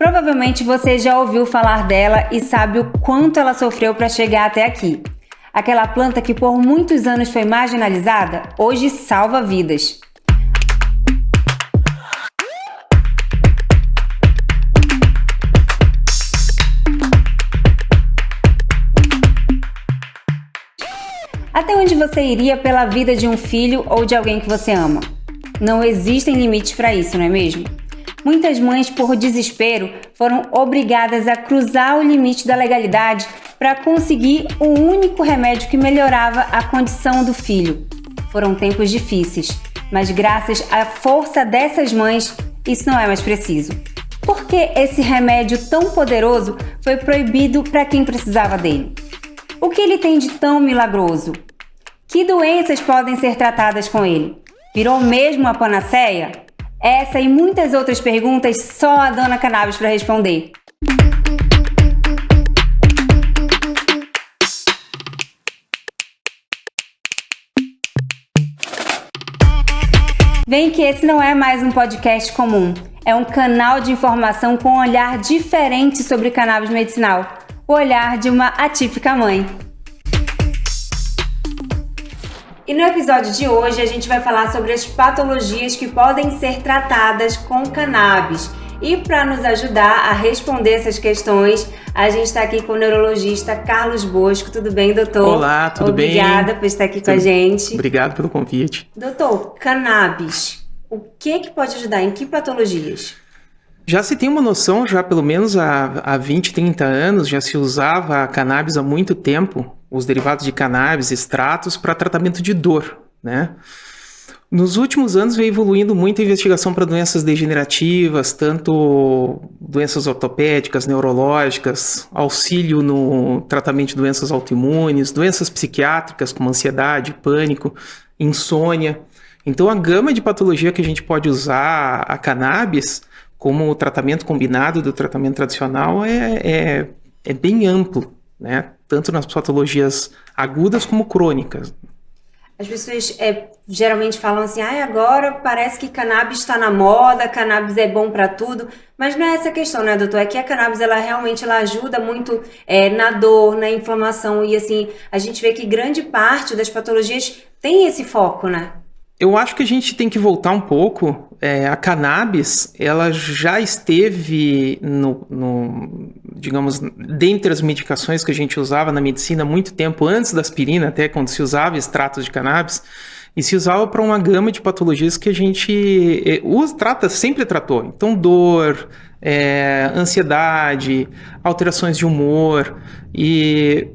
Provavelmente você já ouviu falar dela e sabe o quanto ela sofreu para chegar até aqui. Aquela planta que por muitos anos foi marginalizada, hoje salva vidas. Até onde você iria pela vida de um filho ou de alguém que você ama? Não existem limites para isso, não é mesmo? Muitas mães, por desespero, foram obrigadas a cruzar o limite da legalidade para conseguir o único remédio que melhorava a condição do filho. Foram tempos difíceis, mas graças à força dessas mães, isso não é mais preciso. Por que esse remédio tão poderoso foi proibido para quem precisava dele? O que ele tem de tão milagroso? Que doenças podem ser tratadas com ele? Virou mesmo a panaceia? Essa e muitas outras perguntas só a Dona Cannabis para responder. Vem que esse não é mais um podcast comum. É um canal de informação com um olhar diferente sobre cannabis medicinal. O olhar de uma atípica mãe. E no episódio de hoje a gente vai falar sobre as patologias que podem ser tratadas com cannabis. E para nos ajudar a responder essas questões, a gente está aqui com o neurologista Carlos Bosco. Tudo bem, doutor? Olá, tudo bem? Obrigada por estar aqui com a gente. Obrigado pelo convite. Doutor, cannabis, o que pode ajudar? Em que patologias? Já se tem uma noção, já pelo menos há 20, 30 anos, já se usava a cannabis há muito tempo, os derivados de cannabis, extratos, para tratamento de dor, né? Nos últimos anos veio evoluindo muito a investigação para doenças degenerativas, tanto doenças ortopédicas, neurológicas, auxílio no tratamento de doenças autoimunes, doenças psiquiátricas como ansiedade, pânico, insônia. Então a gama de patologia que a gente pode usar a cannabis como o tratamento combinado do tratamento tradicional é bem amplo, né? Tanto nas patologias agudas como crônicas. As pessoas geralmente falam assim, agora parece que cannabis está na moda, cannabis é bom para tudo, mas não é essa a questão, né, doutor? É que a cannabis, ela ajuda muito na dor, na inflamação, e assim, a gente vê que grande parte das patologias tem esse foco, né? Eu acho que a gente tem que voltar um pouco. A cannabis, ela já esteve digamos, dentre as medicações que a gente usava na medicina há muito tempo, antes da aspirina, até quando se usava extratos de cannabis, e se usava para uma gama de patologias que a gente sempre tratou. Então, dor, ansiedade, alterações de humor, e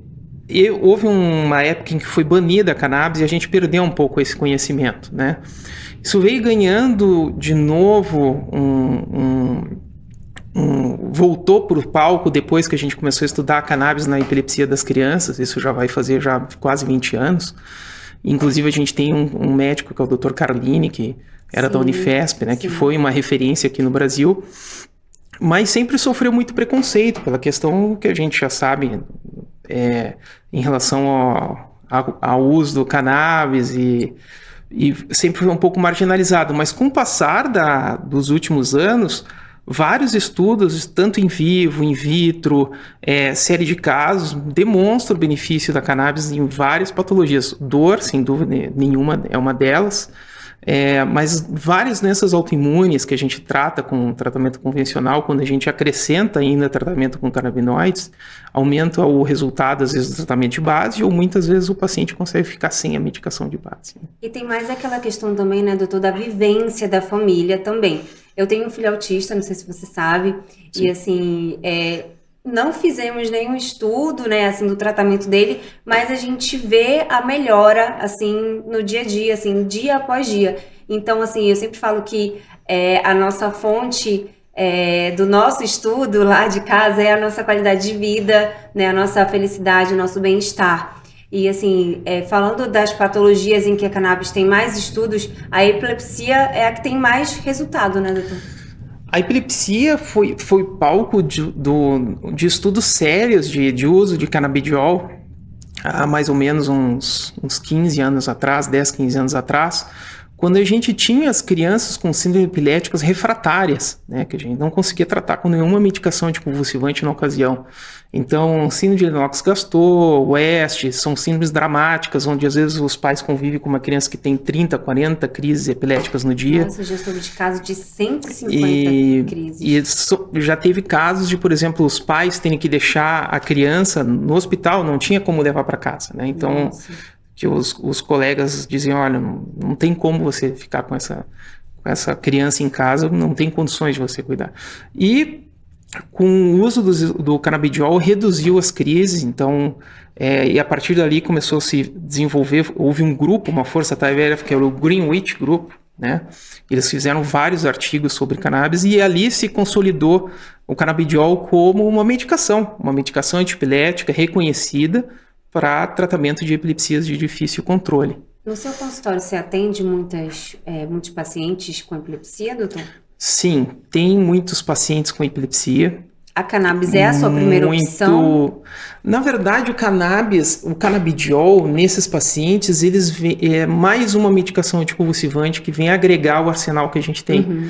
houve uma época em que foi banida a cannabis e a gente perdeu um pouco esse conhecimento, né? Isso veio ganhando de novo voltou para o palco depois que a gente começou a estudar a cannabis na epilepsia das crianças. Isso já vai fazer quase 20 anos. Inclusive a gente tem um médico que é o Dr. Carlini, que era da Unifesp, né? Sim. Que foi uma referência aqui no Brasil, mas sempre sofreu muito preconceito pela questão que a gente já sabe em relação ao uso do cannabis e sempre foi um pouco marginalizado. Mas com o passar dos últimos anos, vários estudos, tanto em vivo, in vitro, série de casos, demonstram o benefício da cannabis em várias patologias. Dor, sem dúvida nenhuma, é uma delas. Mas várias doenças autoimunes que a gente trata com tratamento convencional, quando a gente acrescenta ainda tratamento com canabinoides, aumenta o resultado, às vezes, do tratamento de base, ou muitas vezes o paciente consegue ficar sem a medicação de base. E tem mais aquela questão também, né, doutor, da vivência da família também. Eu tenho um filho autista, não sei se você sabe, sim. E assim, não fizemos nenhum estudo, né, assim, do tratamento dele, mas a gente vê a melhora, assim, no dia a dia, assim, dia após dia. Então, assim, eu sempre falo que a nossa fonte do nosso estudo lá de casa é a nossa qualidade de vida, né, a nossa felicidade, o nosso bem-estar. E, assim, falando das patologias em que a cannabis tem mais estudos, a epilepsia é a que tem mais resultado, né, doutor? A epilepsia foi palco de estudos sérios de uso de canabidiol há mais ou menos uns 15 anos atrás, 10, 15 anos atrás, quando a gente tinha as crianças com síndrome epiléticas refratárias, né, que a gente não conseguia tratar com nenhuma medicação anticonvulsivante na ocasião. Então, síndrome de Lennox-Gastaut, West, são síndromes dramáticas, onde às vezes os pais convivem com uma criança que tem 30, 40 crises epiléticas no dia. Nossa, já soube de casos de 150 crises. E já teve casos de, por exemplo, os pais terem que deixar a criança no hospital, não tinha como levar para casa, né? Então, Nossa. que os colegas diziam, olha, não tem como você ficar com essa criança em casa, não tem condições de você cuidar. E com o uso do canabidiol reduziu as crises, então, e a partir dali começou a se desenvolver, houve um grupo, uma força-tarefa, que era o Greenwich Group, né? Eles fizeram vários artigos sobre cannabis e ali se consolidou o canabidiol como uma medicação antipilética reconhecida para tratamento de epilepsias de difícil controle. No seu consultório, você atende muitos pacientes com epilepsia, doutor? Sim, tem muitos pacientes com epilepsia. A cannabis é a sua primeira opção? Na verdade, o canabidiol, nesses pacientes, é mais uma medicação anticonvulsivante que vem agregar o arsenal que a gente tem. Uhum.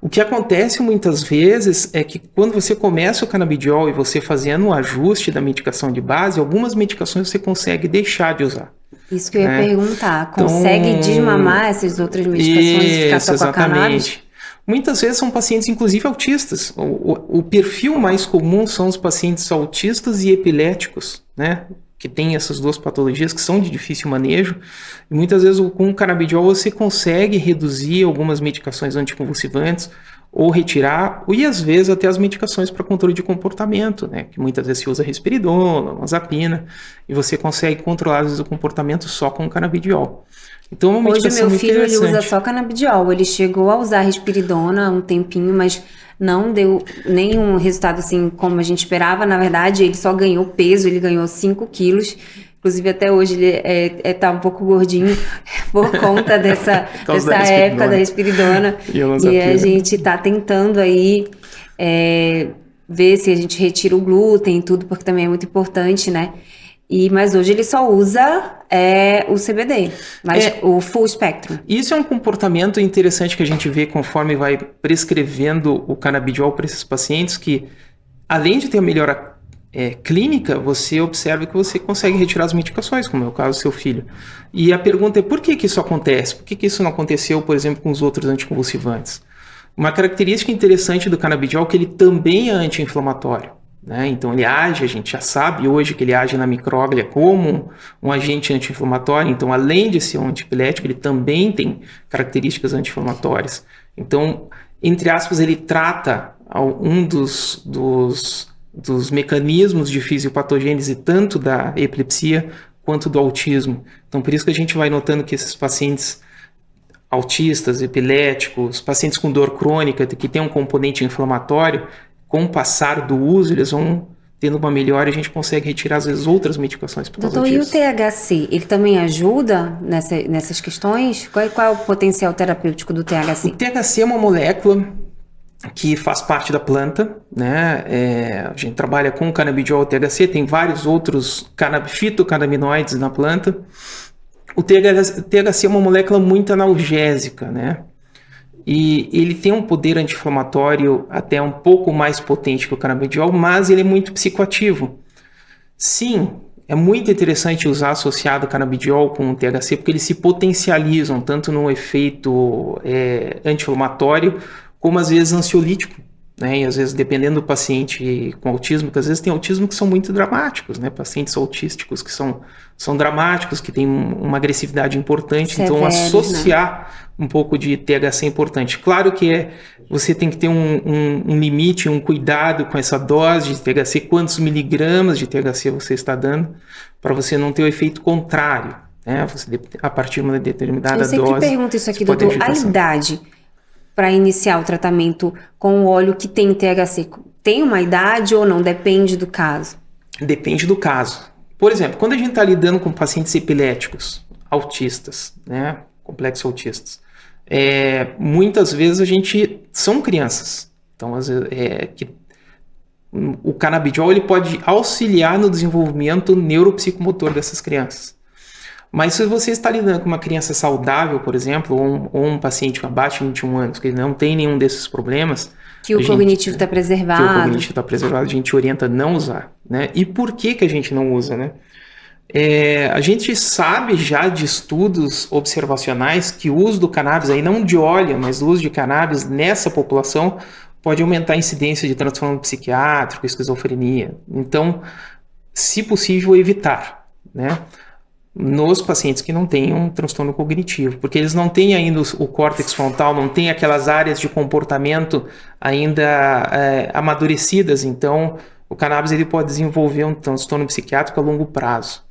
O que acontece muitas vezes é que quando você começa o canabidiol e você fazendo o ajuste da medicação de base, algumas medicações você consegue deixar de usar. Isso que eu ia perguntar. Consegue desmamar essas outras medicações e ficar só com a cannabis? Muitas vezes são pacientes, inclusive autistas. O perfil mais comum são os pacientes autistas e epiléticos, né? Que têm essas duas patologias que são de difícil manejo. E muitas vezes com o canabidiol você consegue reduzir algumas medicações anticonvulsivantes ou retirar, e às vezes até as medicações para controle de comportamento, né? Que muitas vezes se usa risperidona, amlodipina, e você consegue controlar às vezes o comportamento só com o canabidiol. Então, uma hoje medicação meu filho ele interessante. usa só canabidiol. Ele chegou a usar risperidona há um tempinho, mas não deu nenhum resultado assim como a gente esperava. Na verdade, ele só ganhou peso, ele ganhou 5 quilos. Inclusive, até hoje ele tá um pouco gordinho por conta dessa época da risperidona. E a gente tá tentando aí ver se a gente retira o glúten e tudo, porque também é muito importante, né? Mas hoje ele só usa o CBD, mas o full spectrum. Isso é um comportamento interessante que a gente vê conforme vai prescrevendo o canabidiol para esses pacientes, que além de ter a melhora clínica, você observa que você consegue retirar as medicações, como é o caso do seu filho. E a pergunta é por que isso acontece? Por que isso não aconteceu, por exemplo, com os outros anticonvulsivantes? Uma característica interessante do canabidiol é que ele também é anti-inflamatório. Né? Então ele age, a gente já sabe hoje que ele age na micróglia como um agente anti-inflamatório, então além de ser um antipilético, ele também tem características anti-inflamatórias. Então, entre aspas, ele trata um dos mecanismos de fisiopatogênese tanto da epilepsia quanto do autismo. Então por isso que a gente vai notando que esses pacientes autistas, epiléticos, pacientes com dor crônica, que tem um componente inflamatório, com o passar do uso, eles vão tendo uma melhora e a gente consegue retirar, às vezes, outras medicações por causa Doutor, disso. e o THC, ele também ajuda nessas questões? Qual é o potencial terapêutico do THC? O THC é uma molécula que faz parte da planta, né? A gente trabalha com canabidiol, THC, tem vários outros fitocannabinoides na planta. O THC é uma molécula muito analgésica, né? E ele tem um poder anti-inflamatório até um pouco mais potente que o canabidiol, mas ele é muito psicoativo. Sim, é muito interessante usar associado o canabidiol com o THC, porque eles se potencializam tanto no efeito anti-inflamatório, como às vezes ansiolítico. Né? E às vezes, dependendo do paciente com autismo, que às vezes tem autismo que são muito dramáticos, né? Pacientes autísticos que são dramáticos, que têm uma agressividade importante, severos, então associar um pouco de THC é importante. Claro que você tem que ter um limite, um cuidado com essa dose de THC, quantos miligramas de THC você está dando, para você não ter o efeito contrário, né? Você, a partir de uma determinada dose... Eu sempre pergunto isso aqui, doutor, a idade para iniciar o tratamento com o óleo que tem THC, tem uma idade ou não? Depende do caso? Depende do caso. Por exemplo, quando a gente está lidando com pacientes epiléticos, autistas, né, complexos autistas, muitas vezes são crianças. Então, o canabidiol ele pode auxiliar no desenvolvimento neuropsicomotor dessas crianças. Mas se você está lidando com uma criança saudável, por exemplo, ou um paciente abaixo de 21 anos, que ele não tem nenhum desses problemas... Que o cognitivo está preservado. Que o cognitivo está preservado, a gente orienta a não usar, né? E por que a gente não usa, né? A gente sabe já de estudos observacionais que o uso do cannabis, aí não de óleo, mas o uso de cannabis nessa população pode aumentar a incidência de transtorno psiquiátrico, esquizofrenia. Então, se possível, evitar, né? Nos pacientes que não têm um transtorno cognitivo, porque eles não têm ainda o córtex frontal, não têm aquelas áreas de comportamento ainda amadurecidas, então o cannabis ele pode desenvolver um transtorno psiquiátrico a longo prazo.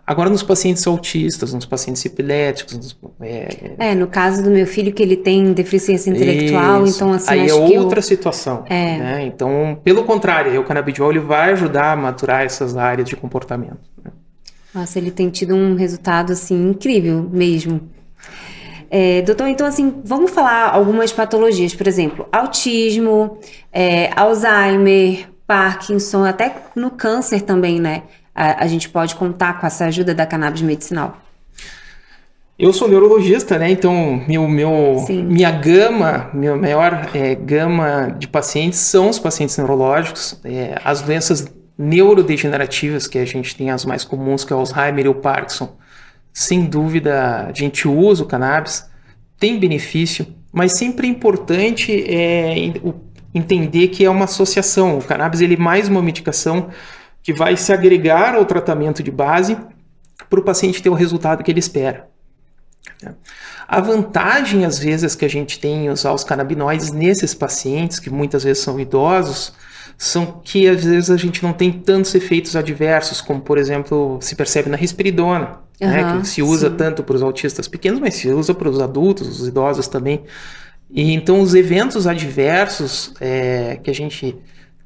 Agora, nos pacientes autistas, nos pacientes epiléticos... no caso do meu filho, que ele tem deficiência intelectual, isso. Então assim... Aí acho é que outra situação, né? Então, pelo contrário, o canabidiol ele vai ajudar a maturar essas áreas de comportamento, né? Nossa, ele tem tido um resultado, assim, incrível mesmo. Doutor, então, assim, vamos falar algumas patologias, por exemplo, autismo, Alzheimer, Parkinson, até no câncer também, né? A gente pode contar com essa ajuda da cannabis medicinal. Eu sou neurologista, né? Então, minha maior gama de pacientes são os pacientes neurológicos, as doenças neurodegenerativas, que a gente tem as mais comuns, que é o Alzheimer e o Parkinson. Sem dúvida, a gente usa o cannabis, tem benefício, mas sempre é importante entender que é uma associação. O cannabis ele é mais uma medicação que vai se agregar ao tratamento de base para o paciente ter o resultado que ele espera. A vantagem, às vezes, que a gente tem em usar os canabinoides nesses pacientes, que muitas vezes são idosos, são que às vezes a gente não tem tantos efeitos adversos, como por exemplo se percebe na risperidona, né, que se usa tanto para os autistas pequenos, mas se usa para os adultos, os idosos também. E então os eventos adversos que a gente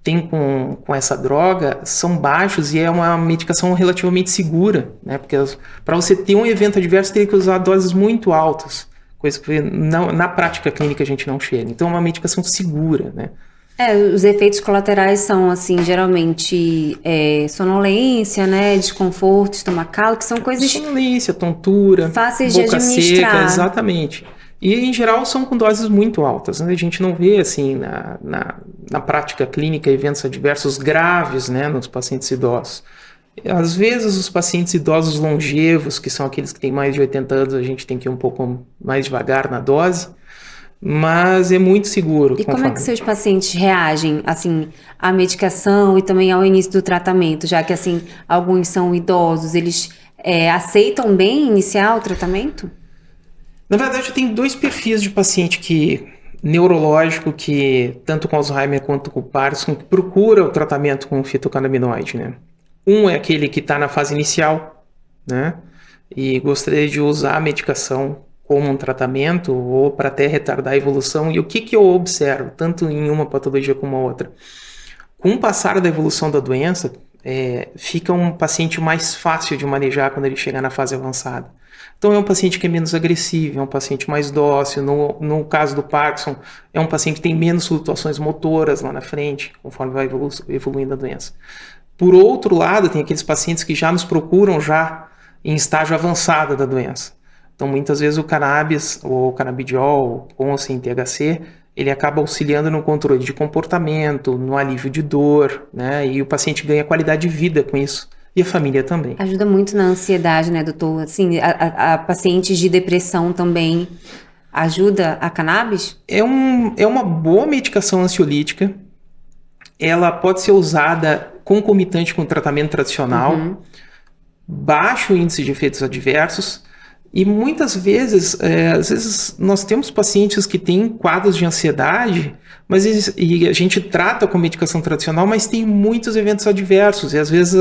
tem com essa droga são baixos e é uma medicação relativamente segura, né, porque para você ter um evento adverso tem que usar doses muito altas, coisa que na prática clínica a gente não chega. Então é uma medicação segura, né. Os efeitos colaterais são, assim, geralmente sonolência, né, desconforto estomacal, que são coisas... Sonolência, tontura, fáceis boca de administrar. seca, exatamente. E, em geral, são com doses muito altas, né? A gente não vê, assim, na prática clínica, eventos adversos graves, né, nos pacientes idosos. Às vezes, os pacientes idosos longevos, que são aqueles que têm mais de 80 anos, a gente tem que ir um pouco mais devagar na dose, mas é muito seguro. E como é que seus pacientes reagem, assim, à medicação e também ao início do tratamento? Já que, assim, alguns são idosos, eles aceitam bem iniciar o tratamento? Na verdade, eu tenho dois perfis de paciente neurológico, que tanto com Alzheimer quanto com Parkinson, que procura o tratamento com fitocannabinoide, né? Um é aquele que está na fase inicial, né? E gostaria de usar a medicação como um tratamento ou para até retardar a evolução. E o que eu observo, tanto em uma patologia como a outra? Com o passar da evolução da doença, fica um paciente mais fácil de manejar quando ele chegar na fase avançada. Então é um paciente que é menos agressivo, é um paciente mais dócil. No caso do Parkinson, é um paciente que tem menos flutuações motoras lá na frente, conforme vai evoluindo a doença. Por outro lado, tem aqueles pacientes que já nos procuram já em estágio avançado da doença. Então, muitas vezes o cannabis, ou o canabidiol, com ou sem THC, ele acaba auxiliando no controle de comportamento, no alívio de dor, né? E o paciente ganha qualidade de vida com isso. E a família também. Ajuda muito na ansiedade, né, doutor? Assim, a pacientes de depressão também ajuda a cannabis? É uma boa medicação ansiolítica. Ela pode ser usada concomitante com o tratamento tradicional. Baixo índice de efeitos adversos. E muitas vezes, às vezes nós temos pacientes que têm quadros de ansiedade, e a gente trata com medicação tradicional, mas tem muitos eventos adversos. E às vezes,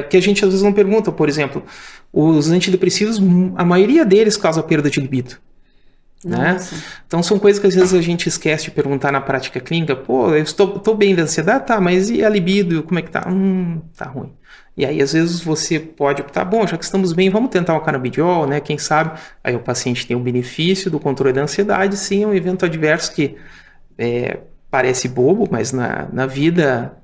que a gente às vezes não pergunta, por exemplo, os antidepressivos, a maioria deles causa perda de libido. Né? Então são coisas que às vezes a gente esquece de perguntar na prática clínica. Pô, eu estou bem da ansiedade, tá, mas e a libido, como é que tá? Tá ruim. E aí, às vezes, você pode optar, bom, já que estamos bem, vamos tentar o canabidiol, né? Quem sabe? Aí o paciente tem o benefício do controle da ansiedade, sim, é um evento adverso que parece bobo, mas na vida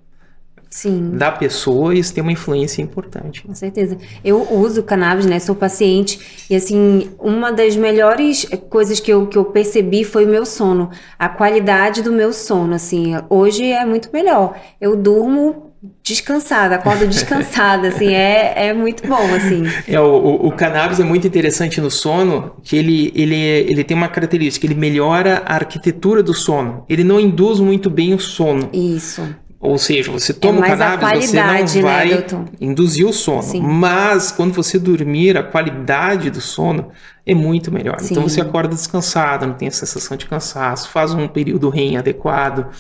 Sim. da pessoa, isso tem uma influência importante. Com certeza. Eu uso cannabis, né? Sou paciente. E, assim, uma das melhores coisas que eu percebi foi o meu sono. A qualidade do meu sono, assim. Hoje é muito melhor. Eu durmo descansada, acordo descansada, assim. É muito bom, assim. O cannabis é muito interessante no sono, que ele tem uma característica, ele melhora a arquitetura do sono. Ele não induz muito bem o sono. Isso. Ou seja, você toma o mais a cannabis, você não qualidade, né, vai doutor? induzir o sono. Sim. Mas quando você dormir, a qualidade do sono é muito melhor. Sim. Então você acorda descansado, não tem a sensação de cansaço, faz um período REM adequado.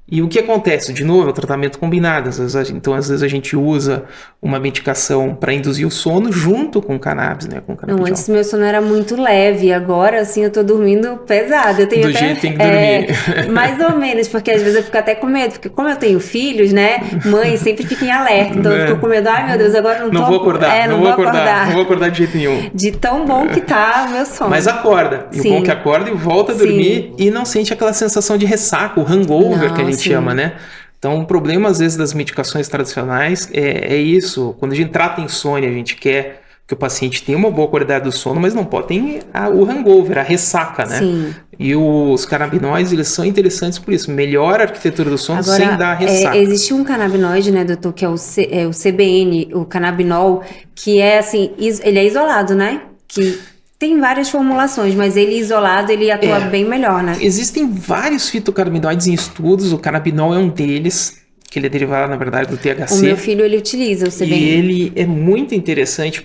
E o que acontece? De novo, é o tratamento combinado. Então, às vezes a gente usa uma medicação para induzir o sono junto com o cannabis, né? Com o Não, canabidiol. antes meu sono era muito leve, agora assim eu tô dormindo pesado. Eu tenho Do até, jeito que tem que dormir. mais ou menos, porque às vezes eu fico até com medo, porque como eu tenho filhos, né, mãe sempre fica em alerta, então eu fico com medo, ai meu Deus, agora não tô... Não vou acordar, não vou acordar. não vou acordar de jeito nenhum. De tão bom que tá o meu sono. Mas acorda. E o Sim. bom é que acorda e volta a dormir e não sente aquela sensação de ressaca, o hangover que a gente chama, né? Então, o problema, às vezes, das medicações tradicionais é isso. Quando a gente trata insônia, a gente quer que o paciente tenha uma boa qualidade do sono, mas não pode ter o hangover, a ressaca, né? Sim. E os canabinoides, eles são interessantes por isso. Melhora a arquitetura do sono Agora, sem dar ressaca. Existe um canabinoide, né, doutor, que é o CBN, o canabinol, que é assim, ele é isolado, né? Que tem várias formulações, mas ele isolado, ele atua bem melhor, né? Existem vários fitocannabinoides em estudos, o canabinol é um deles, que ele é derivado, na verdade, do THC. O meu filho, ele utiliza o CBN. E ele é muito interessante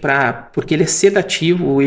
porque ele é sedativo,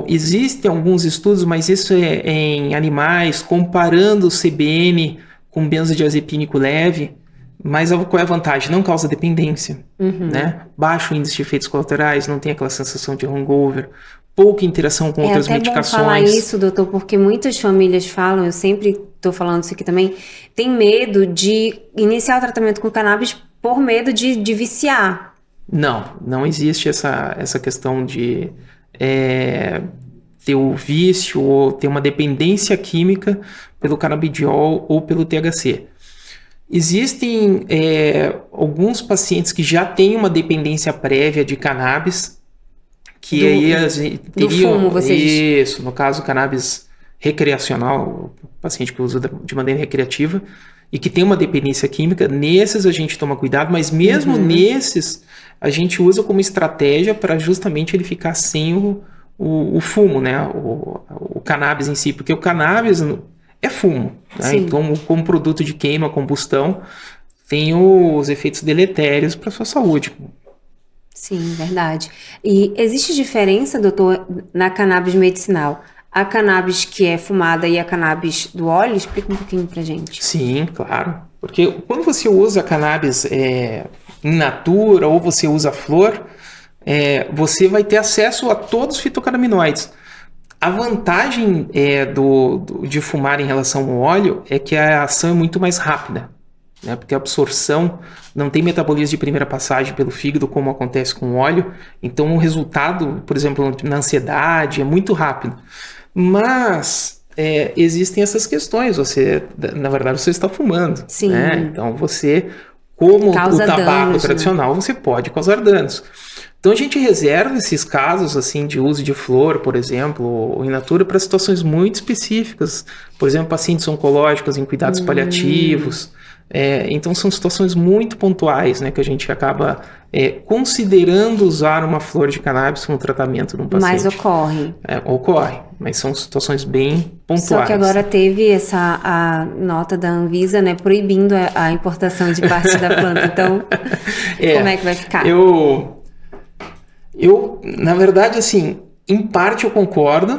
existem alguns estudos, mas isso é em animais, comparando o CBN com benzodiazepínico leve, mas qual é a vantagem? Não causa dependência, né? Baixo índice de efeitos colaterais, não tem aquela sensação de hangover, pouca interação com outras medicações. É até bom falar isso, doutor, porque muitas famílias falam, eu sempre estou falando isso aqui também, tem medo de iniciar o tratamento com cannabis por medo de viciar. Não existe essa questão de ter o vício ou ter uma dependência química pelo canabidiol ou pelo THC. Existem alguns pacientes que já têm uma dependência prévia de cannabis, que aí teriam... Do fumo, você diz. Isso, no caso, cannabis recreacional, o paciente que usa de maneira recreativa, e que tem uma dependência química, nesses a gente toma cuidado, mas mesmo nesses, a gente usa como estratégia para justamente ele ficar sem o fumo, né? O cannabis em si, porque o cannabis é fumo, né? Então, como produto de queima, combustão, tem os efeitos deletérios para a sua saúde. Sim, verdade. E existe diferença, doutor, na cannabis medicinal? A cannabis que é fumada e a cannabis do óleo? Explica um pouquinho pra gente. Sim, claro. Porque quando você usa cannabis in natura ou você usa flor, você vai ter acesso a todos os fitocannabinoides. A vantagem de fumar em relação ao óleo é que a ação é muito mais rápida, né? Porque a absorção não tem metabolismo de primeira passagem pelo fígado como acontece com o óleo. Então o resultado, por exemplo, na ansiedade é muito rápido. Mas existem essas questões. Na verdade, você está fumando. Sim. Né? Então você, como causa o tabaco danos, tradicional, né? Você pode causar danos. Então a gente reserva esses casos assim de uso de flor, por exemplo, ou in natura, para situações muito específicas. Por exemplo, pacientes oncológicos em cuidados paliativos. Então são situações muito pontuais, né, que a gente acaba considerando usar uma flor de cannabis como tratamento de um paciente. Mas ocorre. Ocorre, mas são situações bem pontuais. Só que agora teve a nota da Anvisa, né, proibindo a importação de parte da planta. Então, como é que vai ficar? Eu, na verdade, assim, em parte eu concordo,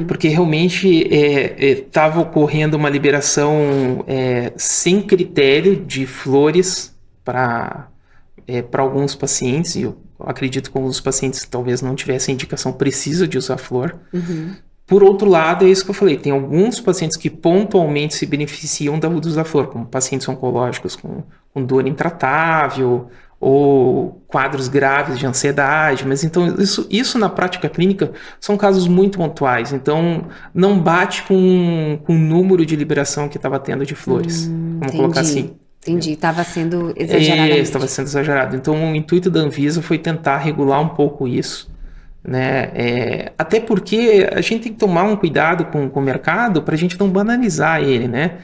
porque realmente estava ocorrendo uma liberação sem critério de flores para alguns pacientes, e eu acredito que alguns pacientes talvez não tivessem indicação precisa de usar flor. Por outro lado, é isso que eu falei, tem alguns pacientes que pontualmente se beneficiam do uso da flor, como pacientes oncológicos com dor intratável, ou quadros graves de ansiedade, mas então isso na prática clínica são casos muito pontuais, então não bate com o número de liberação que estava tendo de flores, vamos colocar assim. Entendi, estava sendo exagerado. Estava sendo exagerado. Então, o intuito da Anvisa foi tentar regular um pouco isso, né? Até porque a gente tem que tomar um cuidado com o mercado para a gente não banalizar ele, né?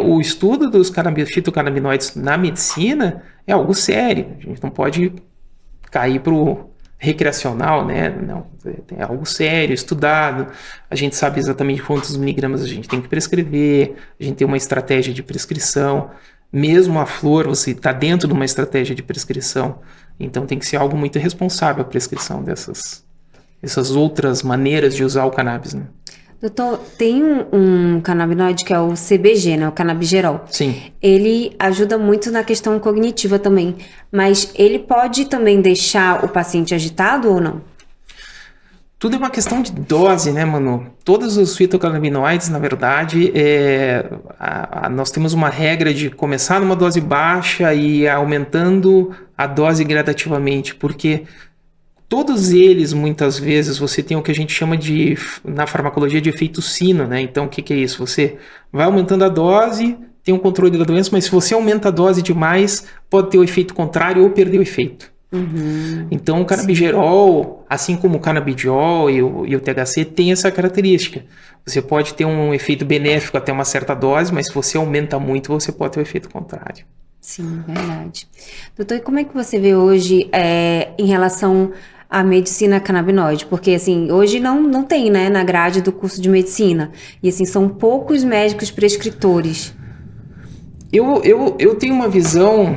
O estudo dos fitocannabinoides na medicina é algo sério. A gente não pode cair para o recreacional, né? Não, é algo sério, estudado. A gente sabe exatamente quantos miligramas a gente tem que prescrever. A gente tem uma estratégia de prescrição. Mesmo a flor, você está dentro de uma estratégia de prescrição. Então tem que ser algo muito responsável a prescrição dessas outras maneiras de usar o cannabis, né? Doutor, tem um canabinoide que é o CBG, né? O canabigerol. Sim. Ele ajuda muito na questão cognitiva também, mas ele pode também deixar o paciente agitado ou não? Tudo é uma questão de dose, né, Manu? Todos os fitocannabinoides, na verdade, nós temos uma regra de começar numa dose baixa e ir aumentando a dose gradativamente, porque todos eles, muitas vezes, você tem o que a gente chama na farmacologia, de efeito sino, né? Então, o que é isso? Você vai aumentando a dose, tem um controle da doença, mas se você aumenta a dose demais, pode ter o efeito contrário ou perder o efeito. Uhum. Então, o canabigerol, assim como o canabidiol e o THC, tem essa característica. Você pode ter um efeito benéfico até uma certa dose, mas se você aumenta muito, você pode ter o efeito contrário. Sim, verdade. Doutor, e como é que você vê hoje em relação à medicina canabinoide? Porque, assim, hoje não tem, né, na grade do curso de medicina. E, assim, são poucos médicos prescritores. Eu tenho uma visão...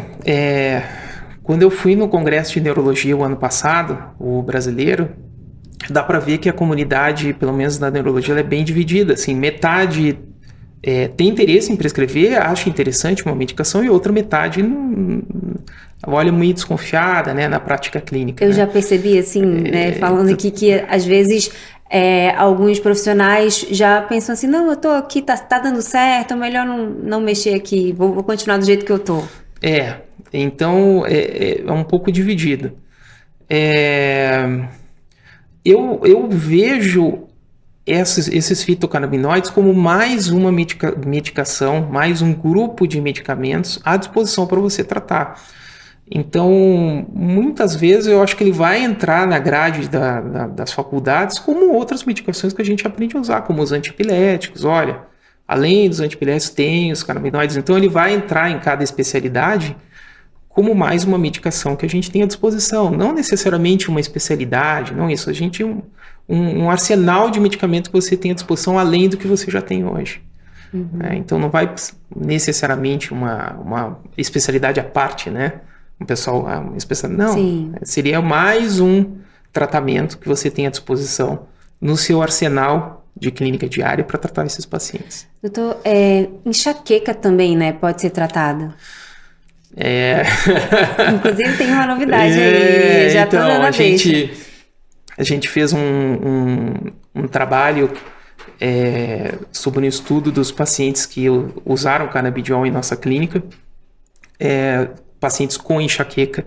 Quando eu fui no Congresso de Neurologia o ano passado, o brasileiro, dá para ver que a comunidade, pelo menos na neurologia, ela é bem dividida. Assim, metade tem interesse em prescrever, acha interessante uma medicação, e outra metade olha muito desconfiada, né, na prática clínica. Eu já percebi, assim, né, falando aqui que às vezes alguns profissionais já pensam assim, não, eu tô aqui, tá dando certo, é melhor não mexer aqui, vou continuar do jeito que eu tô. Então é um pouco dividido. Eu vejo esses fitocannabinoides como mais uma medicação, mais um grupo de medicamentos à disposição para você tratar. Então, muitas vezes eu acho que ele vai entrar na grade das faculdades como outras medicações que a gente aprende a usar, como os antiepiléticos. Olha, além dos antiepiléticos tem os canabinoides, então ele vai entrar em cada especialidade como mais uma medicação que a gente tem à disposição, não necessariamente uma especialidade, não isso, a gente um arsenal de medicamentos que você tem à disposição além do que você já tem hoje. Uhum. Então não vai necessariamente uma especialidade à parte, né? Não, sim, seria mais um tratamento que você tem à disposição no seu arsenal de clínica diária para tratar esses pacientes. Doutor, enxaqueca também, né, pode ser tratada? Inclusive tem uma novidade aí, já estou dando a gente fez um trabalho sobre um estudo dos pacientes que usaram canabidiol em nossa clínica, pacientes com enxaqueca.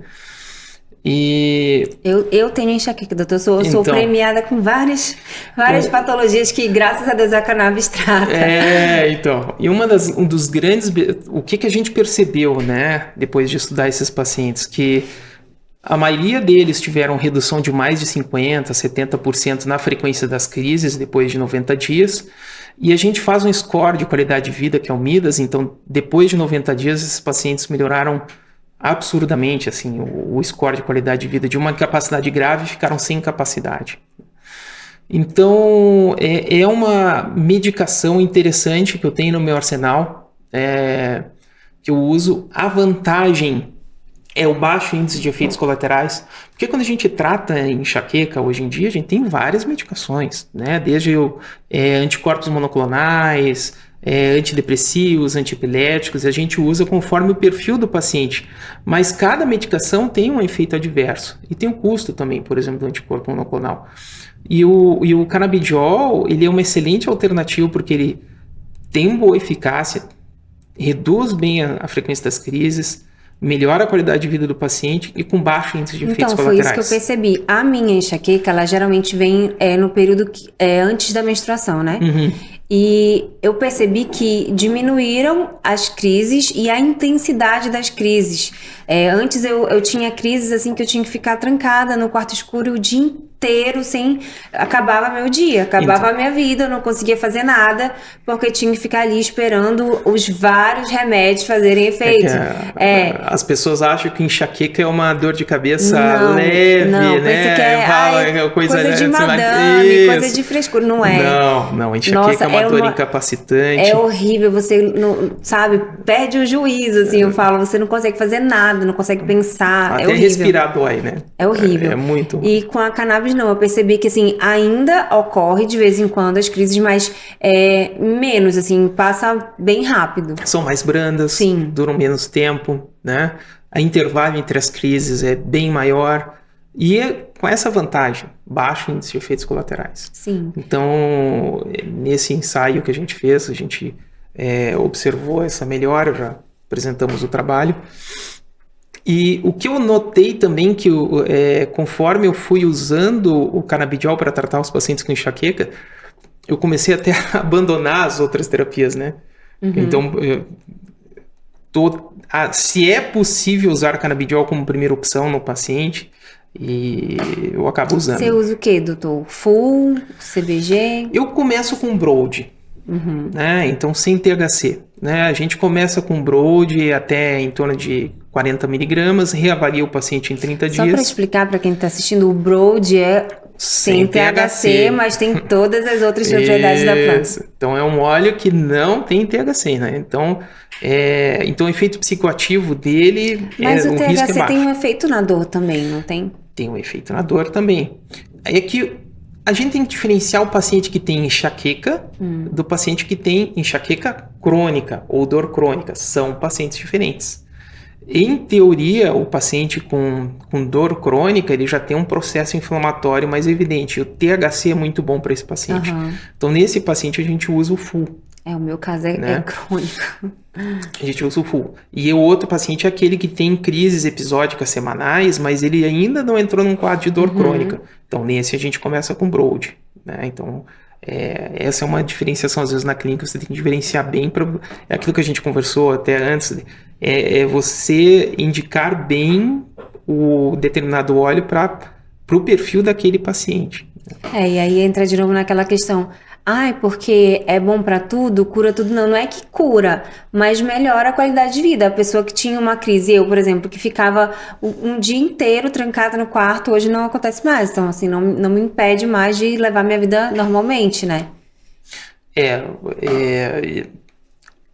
E eu tenho enxaqueca, doutor. Eu sou premiada com várias patologias que, graças a Deus, a cannabis trata. Então. E um dos grandes... O que a gente percebeu, né, depois de estudar esses pacientes, que a maioria deles tiveram redução de mais de 50%, 70% na frequência das crises depois de 90 dias. E a gente faz um score de qualidade de vida, que é o MIDAS. Então, depois de 90 dias, esses pacientes melhoraram absurdamente, assim, o score de qualidade de vida de uma incapacidade grave, ficaram sem capacidade. Então, é uma medicação interessante que eu tenho no meu arsenal, que eu uso. A vantagem é o baixo índice de efeitos colaterais, porque quando a gente trata enxaqueca, hoje em dia, a gente tem várias medicações, né? Desde anticorpos monoclonais, antidepressivos, antiepiléticos, a gente usa conforme o perfil do paciente, mas cada medicação tem um efeito adverso e tem um custo também, por exemplo, do anticorpo monoclonal. E o canabidiol, ele é uma excelente alternativa porque ele tem boa eficácia, reduz bem a frequência das crises, melhora a qualidade de vida do paciente e com baixo índice de efeitos colaterais. Então, foi isso que eu percebi. A minha enxaqueca, ela geralmente vem no período antes da menstruação, né? Uhum. E eu percebi que diminuíram as crises e a intensidade das crises. Antes eu tinha crises assim que eu tinha que ficar trancada no quarto escuro o dia inteiro, sem... Acabava meu dia, acabava a minha vida, eu não conseguia fazer nada, porque eu tinha que ficar ali esperando os vários remédios fazerem efeito. As pessoas acham que enxaqueca é uma dor de cabeça leve, não, né? Pensa que coisa de madame, coisa de frescura, não é? Não, enxaqueca é uma dor incapacitante. É horrível, você não, sabe, perde o juízo, assim, eu falo, você não consegue fazer nada, não consegue pensar, até é horrível. Respirar dói, né? É horrível. É muito ruim. E com a cannabis não, eu percebi que assim, ainda ocorre de vez em quando as crises, mas menos, assim, passa bem rápido. São mais brandas, Sim. Duram menos tempo, né? A intervalo entre as crises é bem maior e com essa vantagem, baixo índice de efeitos colaterais. Sim. Então, nesse ensaio que a gente fez, a gente observou essa melhora, já apresentamos o trabalho. E o que eu notei também que conforme eu fui usando o canabidiol para tratar os pacientes com enxaqueca, eu comecei até a abandonar as outras terapias, né? Uhum. Então, se é possível usar canabidiol como primeira opção no paciente, e eu acabo usando. Você usa o que, doutor? Full, CBG? Eu começo com Broad, né? Então sem THC. Né? A gente começa com Broad até em torno de 40 miligramas, reavalia o paciente em 30 dias. Só para explicar para quem está assistindo, o Broad é sem THC, mas tem todas as outras propriedades da planta. Então é um óleo que não tem THC, né? Então o efeito psicoativo dele mas o risco THC é baixo. tem um efeito na dor também, não tem? Tem um efeito na dor também. É que a gente tem que diferenciar o paciente que tem enxaqueca do paciente que tem enxaqueca crônica ou dor crônica. São pacientes diferentes. Em teoria, o paciente com dor crônica, ele já tem um processo inflamatório mais evidente. O THC é muito bom para esse paciente. Então, nesse paciente, a gente usa o full. O meu caso é crônico. A gente usa o full. E o outro paciente é aquele que tem crises episódicas semanais, mas ele ainda não entrou num quadro de dor crônica. Então, nesse a gente começa com Broad, né? Então, essa é uma diferenciação. Às vezes, na clínica, você tem que diferenciar bem. É aquilo que a gente conversou até antes. É você indicar bem o determinado óleo para o perfil daquele paciente. E aí entra de novo naquela questão... porque é bom pra tudo, cura tudo. Não é que cura, mas melhora a qualidade de vida. A pessoa que tinha uma crise, eu, por exemplo, que ficava um dia inteiro trancada no quarto, hoje não acontece mais. Então, assim, não me impede mais de levar minha vida normalmente, né?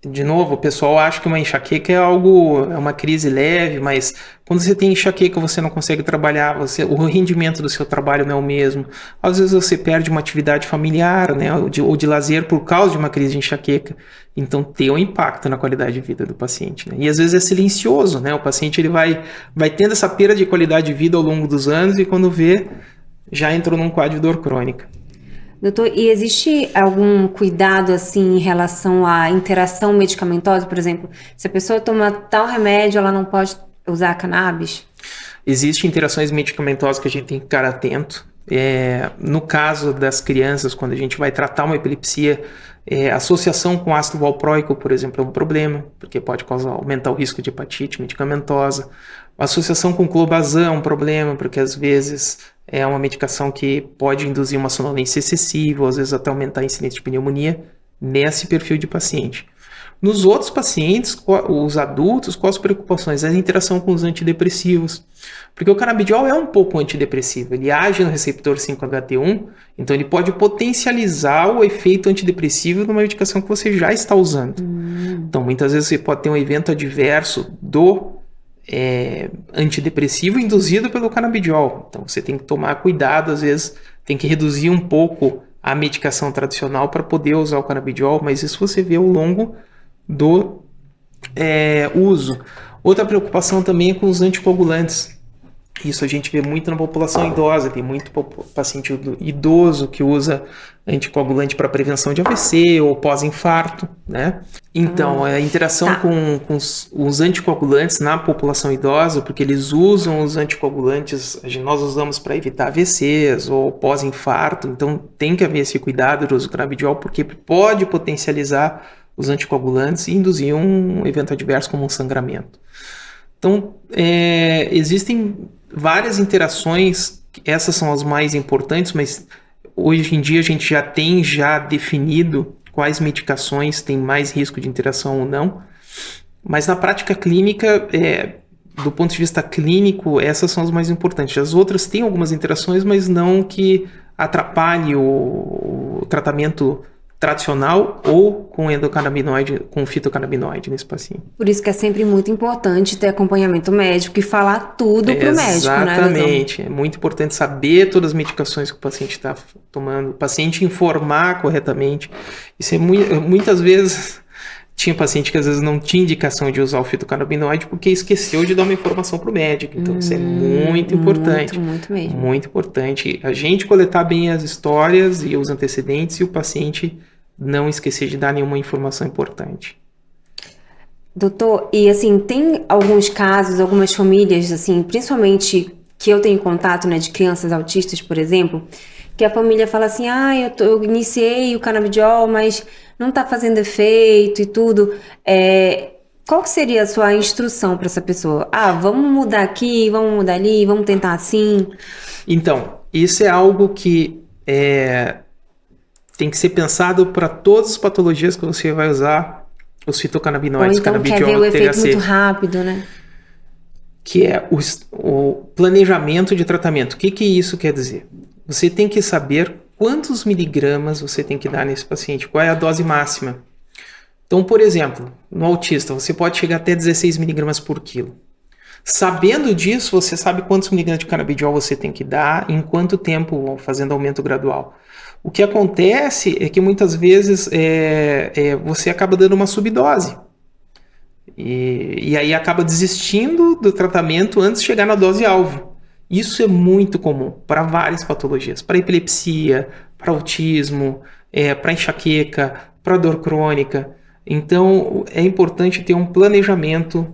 De novo, o pessoal acha que uma enxaqueca é uma crise leve, mas quando você tem enxaqueca você não consegue trabalhar, o rendimento do seu trabalho não é o mesmo. Às vezes você perde uma atividade familiar, né, ou de lazer por causa de uma crise de enxaqueca. Então tem um impacto na qualidade de vida do paciente. Né? E às vezes é silencioso, né? O paciente ele vai tendo essa perda de qualidade de vida ao longo dos anos e quando vê, já entrou num quadro de dor crônica. Doutor, e existe algum cuidado, assim, em relação à interação medicamentosa? Por exemplo, se a pessoa toma tal remédio, ela não pode usar cannabis? Existem interações medicamentosas que a gente tem que ficar atento. No caso das crianças, quando a gente vai tratar uma epilepsia, associação com ácido valproico, por exemplo, é um problema, porque pode aumentar o risco de hepatite medicamentosa. Associação com clobazam é um problema, porque às vezes é uma medicação que pode induzir uma sonolência excessiva, ou às vezes até aumentar a incidência de pneumonia nesse perfil de paciente. Nos outros pacientes, os adultos, quais as preocupações? A interação com os antidepressivos. Porque o canabidiol é um pouco antidepressivo. Ele age no receptor 5-HT1, então ele pode potencializar o efeito antidepressivo de uma medicação que você já está usando. Então, muitas vezes você pode ter um evento adverso do antidepressivo induzido pelo canabidiol. Então, você tem que tomar cuidado, às vezes tem que reduzir um pouco a medicação tradicional para poder usar o canabidiol, mas isso você vê ao longo do uso. Outra preocupação também é com os anticoagulantes. Isso a gente vê muito na população idosa, tem muito paciente idoso que usa anticoagulante para prevenção de AVC ou pós-infarto, né? Então, a interação com os anticoagulantes na população idosa, porque eles usam os anticoagulantes, nós usamos para evitar AVCs ou pós-infarto, então tem que haver esse cuidado do uso do canabidiol, porque pode potencializar os anticoagulantes e induzir um evento adverso como um sangramento. Então, existem várias interações, essas são as mais importantes, mas hoje em dia a gente já tem definido quais medicações têm mais risco de interação ou não, mas na prática clínica, do ponto de vista clínico, essas são as mais importantes. As outras têm algumas interações, mas não que atrapalhe o tratamento tradicional ou com endocannabinoide, com fitocannabinoide nesse paciente. Por isso que é sempre muito importante ter acompanhamento médico e falar tudo pro médico, né? Exatamente. É muito importante saber todas as medicações que o paciente está tomando, o paciente informar corretamente. Isso é muitas vezes tinha paciente que às vezes não tinha indicação de usar o fitocannabinoide porque esqueceu de dar uma informação para o médico. Então isso é muito importante. Muito mesmo. Muito importante. A gente coletar bem as histórias e os antecedentes e o paciente não esquecer de dar nenhuma informação importante. Doutor, e assim, tem alguns casos, algumas famílias, assim, principalmente que eu tenho contato, né, de crianças autistas, por exemplo, que a família fala assim, eu iniciei o canabidiol, mas não tá fazendo efeito e tudo. Qual que seria a sua instrução para essa pessoa? Vamos mudar aqui, vamos mudar ali, vamos tentar assim? Então, isso é algo que tem que ser pensado para todas as patologias que você vai usar os fitocannabinoides. Ou então quer ver o efeito muito rápido, né? Que é o planejamento de tratamento. O que isso quer dizer? Você tem que saber quantos miligramas você tem que dar nesse paciente, qual é a dose máxima. Então, por exemplo, no autista, você pode chegar até 16 miligramas por quilo. Sabendo disso, você sabe quantos miligramas de canabidiol você tem que dar, em quanto tempo, fazendo aumento gradual. O que acontece é que muitas vezes você acaba dando uma subdose. E aí acaba desistindo do tratamento antes de chegar na dose-alvo. Isso é muito comum para várias patologias, para epilepsia, para autismo, para enxaqueca, para dor crônica. Então, é importante ter um planejamento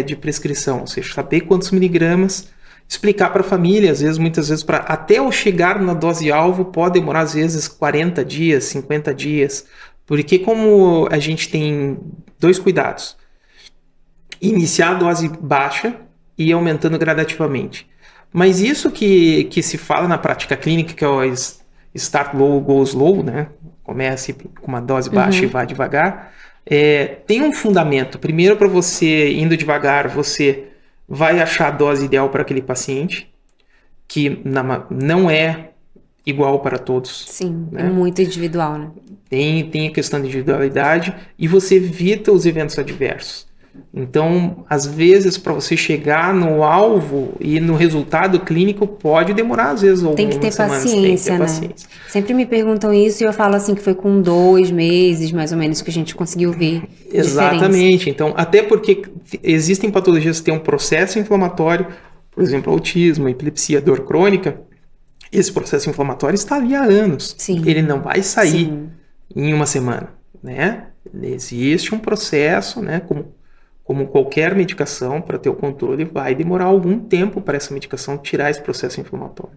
de prescrição, ou seja, saber quantos miligramas, explicar para a família, muitas vezes, até eu chegar na dose-alvo, pode demorar, às vezes, 40 dias, 50 dias, porque como a gente tem dois cuidados, iniciar a dose baixa e ir aumentando gradativamente. Mas isso que se fala na prática clínica, que é o start low, go slow, né? Comece com uma dose baixa e vá devagar, tem um fundamento. Primeiro, para você, indo devagar, você vai achar a dose ideal para aquele paciente, que não é igual para todos. Sim, né? É muito individual, né? Tem a questão de individualidade e você evita os eventos adversos. Então, às vezes, para você chegar no alvo e no resultado clínico, pode demorar, às vezes, algumas semanas. Tem que ter paciência. Sempre me perguntam isso e eu falo assim que foi com 2 meses, mais ou menos, que a gente conseguiu ver Exatamente. diferença. Então, até porque existem patologias que têm um processo inflamatório, por exemplo, autismo, epilepsia, dor crônica, esse processo inflamatório está ali há anos. Sim. Ele não vai sair em uma semana, né? Existe um processo, né? Como qualquer medicação, para ter o controle, vai demorar algum tempo para essa medicação tirar esse processo inflamatório.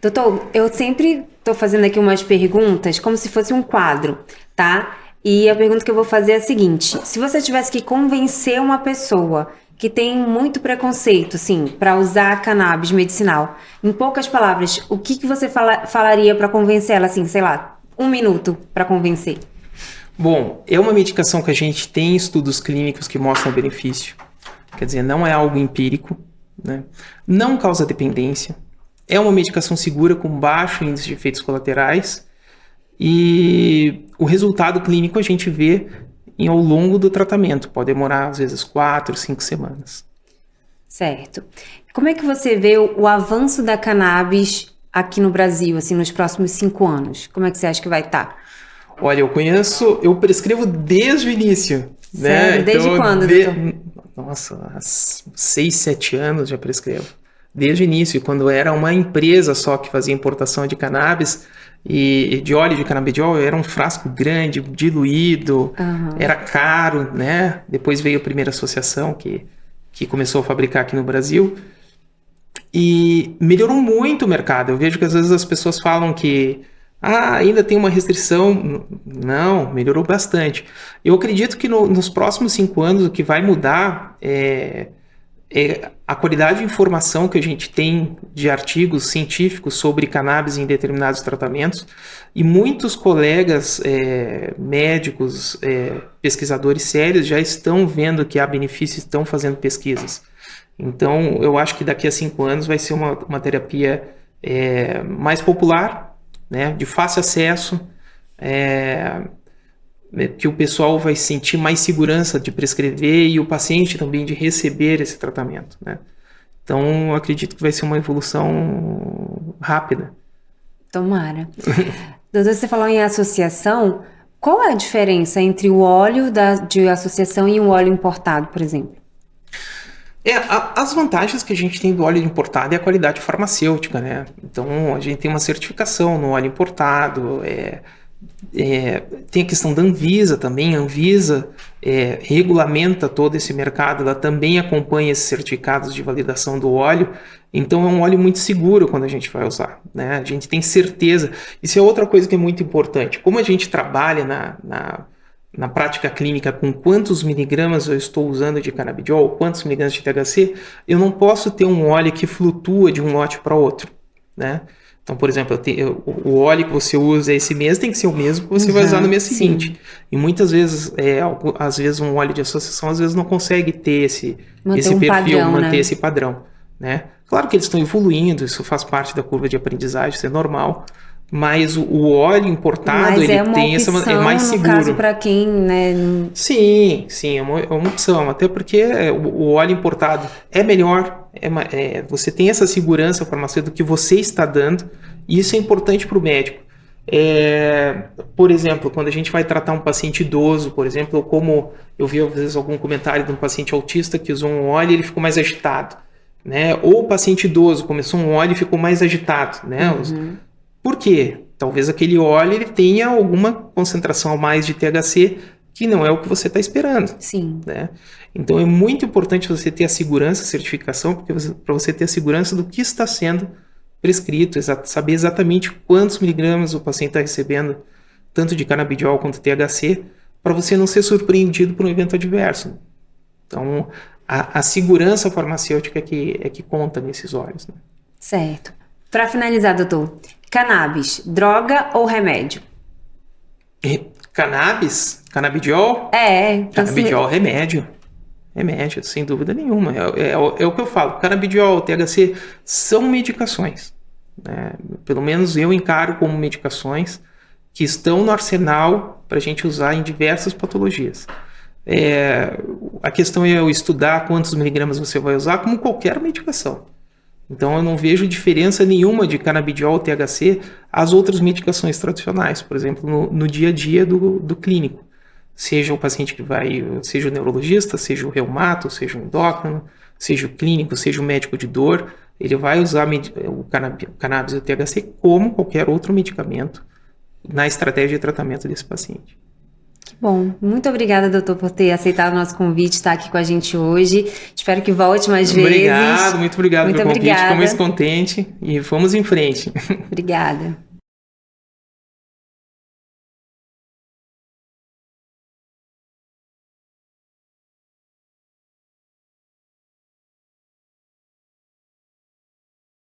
Doutor, eu sempre estou fazendo aqui umas perguntas como se fosse um quadro, tá? E a pergunta que eu vou fazer é a seguinte: se você tivesse que convencer uma pessoa que tem muito preconceito, assim, para usar cannabis medicinal, em poucas palavras, o que você falaria para convencer ela, assim, sei lá, 1 minuto para convencer? Bom, é uma medicação que a gente tem estudos clínicos que mostram benefício. Quer dizer, não é algo empírico, né? Não causa dependência. É uma medicação segura com baixo índice de efeitos colaterais. E o resultado clínico a gente vê ao longo do tratamento. Pode demorar, às vezes, 4, 5 semanas. Certo. Como é que você vê o avanço da cannabis aqui no Brasil, assim, nos próximos 5 anos? Como é que você acha que vai estar? Olha, eu prescrevo desde o início. Sério? Né? Desde quando, doutor? Nossa, há 6, 7 anos já prescrevo. desde o início, quando era uma empresa só que fazia importação de cannabis e de óleo de canabidiol, era um frasco grande, diluído, era caro, né? Depois veio a primeira associação que começou a fabricar aqui no Brasil e melhorou muito o mercado. Eu vejo que às vezes as pessoas falam que ainda tem uma restrição. Não, melhorou bastante. Eu acredito que nos próximos 5 anos o que vai mudar é a qualidade de informação que a gente tem de artigos científicos sobre cannabis em determinados tratamentos, e muitos colegas médicos, pesquisadores sérios já estão vendo que há benefícios e estão fazendo pesquisas. Então, eu acho que daqui a 5 anos vai ser uma terapia mais popular, né, de fácil acesso, que o pessoal vai sentir mais segurança de prescrever e o paciente também de receber esse tratamento, né? Então, eu acredito que vai ser uma evolução rápida. Tomara. Doutor, você falou em associação. Qual é a diferença entre o óleo de associação e um óleo importado, por exemplo? As vantagens que a gente tem do óleo importado é a qualidade farmacêutica, né? Então, a gente tem uma certificação no óleo importado, tem a questão da Anvisa também. A Anvisa regulamenta todo esse mercado, ela também acompanha esses certificados de validação do óleo, então é um óleo muito seguro quando a gente vai usar, né? A gente tem certeza. Isso é outra coisa que é muito importante. Como a gente trabalha na prática clínica com quantos miligramas eu estou usando de canabidiol, quantos miligramas de THC, eu não posso ter um óleo que flutua de um lote para outro, né? Então, por exemplo, o óleo que você usa esse mês tem que ser o mesmo que você vai usar no mês seguinte. Sim. E muitas vezes, às vezes um óleo de associação às vezes não consegue ter esse perfil, padrão, manter, né, esse padrão, né? Claro que eles estão evoluindo, isso faz parte da curva de aprendizagem, isso é normal. Mas o óleo importado, ele tem essa, é mais seguro. No caso, para quem, né? Sim, é uma opção. Até porque o óleo importado é melhor. Você tem essa segurança farmacêutica do que você está dando. E isso é importante para o médico. Por exemplo, quando a gente vai tratar um paciente idoso, por exemplo, ou como eu vi às vezes algum comentário de um paciente autista que usou um óleo e ele ficou mais agitado, né? Ou o paciente idoso começou um óleo e ficou mais agitado, né? Por quê? Talvez aquele óleo ele tenha alguma concentração a mais de THC que não é o que você está esperando. Sim. Né? Então é muito importante você ter a segurança, a certificação, para você ter a segurança do que está sendo prescrito, saber exatamente quantos miligramas o paciente está recebendo, tanto de canabidiol quanto THC, para você não ser surpreendido por um evento adverso. Então a segurança farmacêutica é que conta nesses óleos. Né? Certo. Para finalizar, doutor, cannabis, droga ou remédio? Cannabis? Canabidiol? Canabidiol, remédio. Remédio, sem dúvida nenhuma. É o que eu falo. Canabidiol, THC são medicações. Né? Pelo menos eu encaro como medicações que estão no arsenal para a gente usar em diversas patologias. A questão é eu estudar quantos miligramas você vai usar, como qualquer medicação. Então eu não vejo diferença nenhuma de canabidiol ou THC às outras medicações tradicionais, por exemplo, no dia a dia do clínico. Seja o paciente seja o neurologista, seja o reumato, seja o endócrino, seja o clínico, seja o médico de dor, ele vai usar o cannabis e o THC como qualquer outro medicamento na estratégia de tratamento desse paciente. Bom, muito obrigada, doutor, por ter aceitado o nosso convite, estar aqui com a gente hoje. Espero que volte mais vezes. Muito obrigado pelo convite. Fico muito contente e vamos em frente. Obrigada.